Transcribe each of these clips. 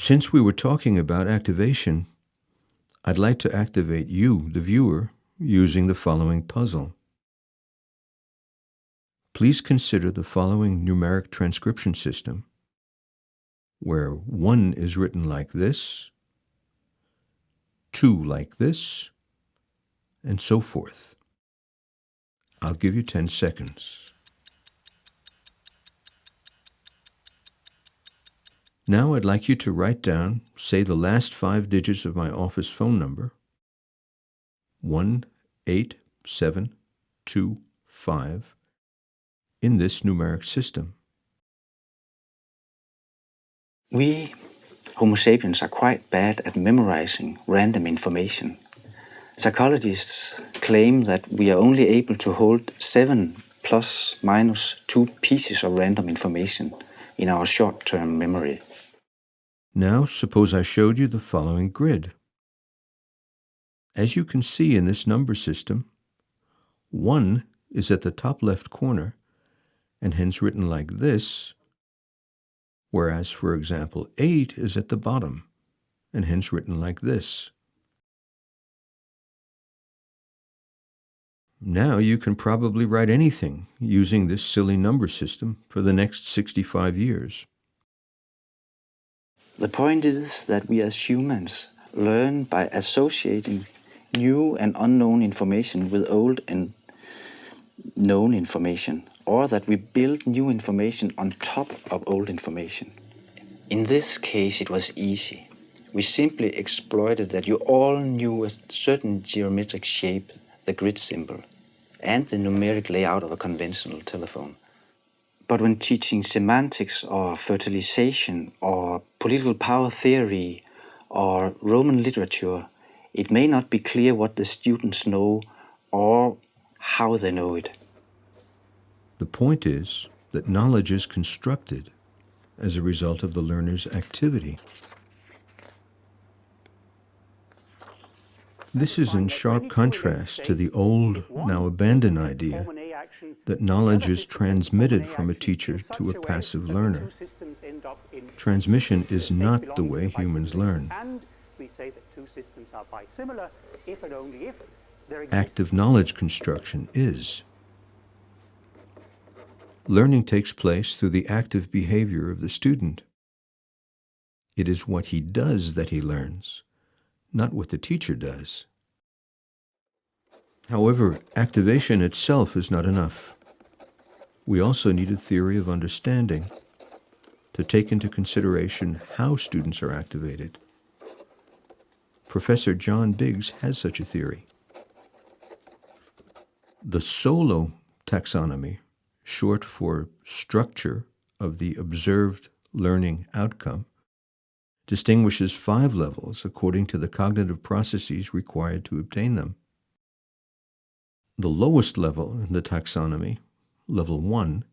Since we were talking about activation, I'd like to activate you, the viewer, using the following puzzle. Please consider the following numeric transcription system, where 1 is written like this, 2 like this, and so forth. I'll give you 10 seconds. Now I'd like you to write down, say, the last 5 digits of my office phone number, 18725, in this numeric system. We, Homo sapiens, are quite bad at memorizing random information. Psychologists claim that we are only able to hold 7 plus minus 2 pieces of random information in our short-term memory. Now, suppose I showed you the following grid. As you can see in this number system, 1 is at the top left corner, and hence written like this, whereas, for example, 8 is at the bottom, and hence written like this. Now you can probably write anything using this silly number system for the next 65 years. The point is that we as humans learn by associating new and unknown information with old and known information, or that we build new information on top of old information. In this case, it was easy. We simply exploited that you all knew a certain geometric shape, the grid symbol, and the numeric layout of a conventional telephone. But when teaching semantics or fertilization or political power theory or Roman literature, it may not be clear what the students know or how they know it. The point is that knowledge is constructed as a result of the learner's activity. This is in sharp contrast to the old, now abandoned idea that knowledge is transmitted from a teacher to a passive learner. Transmission is not the way humans learn. Active knowledge construction is. Learning takes place through the active behavior of the student. It is what he does that he learns, not what the teacher does. However, activation itself is not enough. We also need a theory of understanding to take into consideration how students are activated. Professor John Biggs has such a theory. The solo taxonomy, short for structure of the observed learning outcome, distinguishes 5 levels according to the cognitive processes required to obtain them. The lowest level in the taxonomy, level 1,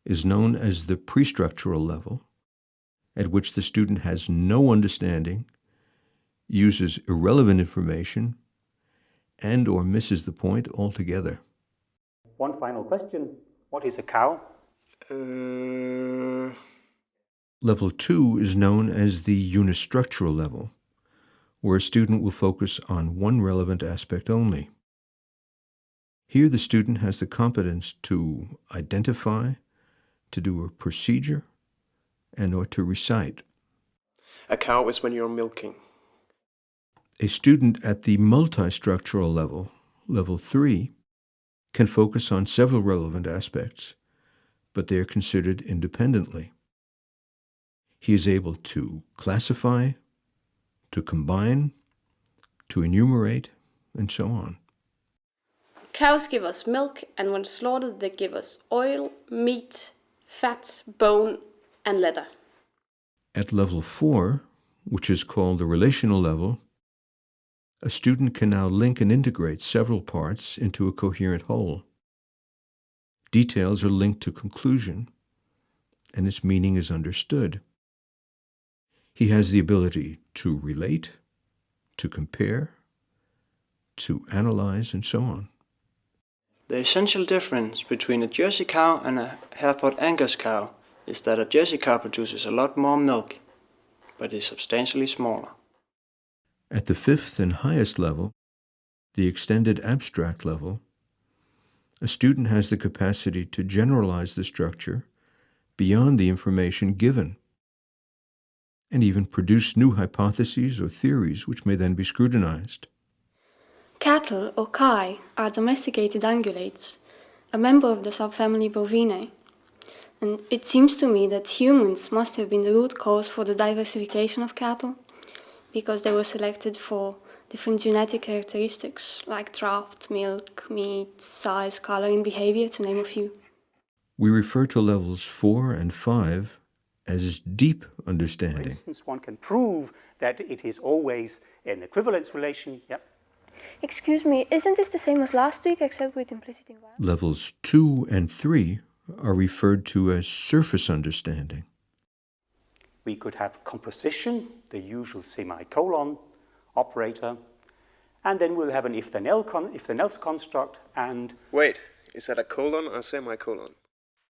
is known as the prestructural level, at which the student has no understanding, uses irrelevant information, and or misses the point altogether. One final question. What is a cow? Level 2 is known as the unistructural level, where a student will focus on one relevant aspect only. Here the student has the competence to identify, to do a procedure, and or to recite. A cow is when you're milking. A student at the multistructural level, level 3, can focus on several relevant aspects, but they are considered independently. He is able to classify, to combine, to enumerate, and so on. Cows give us milk, and when slaughtered they give us oil, meat, fat, bone, and leather. At level 4, which is called the relational level, a student can now link and integrate several parts into a coherent whole. Details are linked to conclusion, and its meaning is understood. He has the ability to relate, to compare, to analyze, and so on. The essential difference between a Jersey cow and a Hereford Angus cow is that a Jersey cow produces a lot more milk. but is substantially smaller. At the fifth and highest level, the extended abstract level, a student has the capacity to generalize the structure beyond the information given, and even produce new hypotheses or theories which may then be scrutinized. Cattle, or kai, are domesticated ungulates, a member of the subfamily Bovinae. And it seems to me that humans must have been the root cause for the diversification of cattle, because they were selected for different genetic characteristics like draft, milk, meat, size, color, and behavior, to name a few. We refer to levels 4 and 5 as deep For understanding. instance, one can prove that it is always an equivalence relation. Yep. Excuse me, isn't this the same as last week except with implicit environment? Levels 2 and 3 are referred to as surface understanding. We could have composition, the usual semicolon operator, and then we'll have an if-then-else construct and... Wait, is that a colon or semicolon?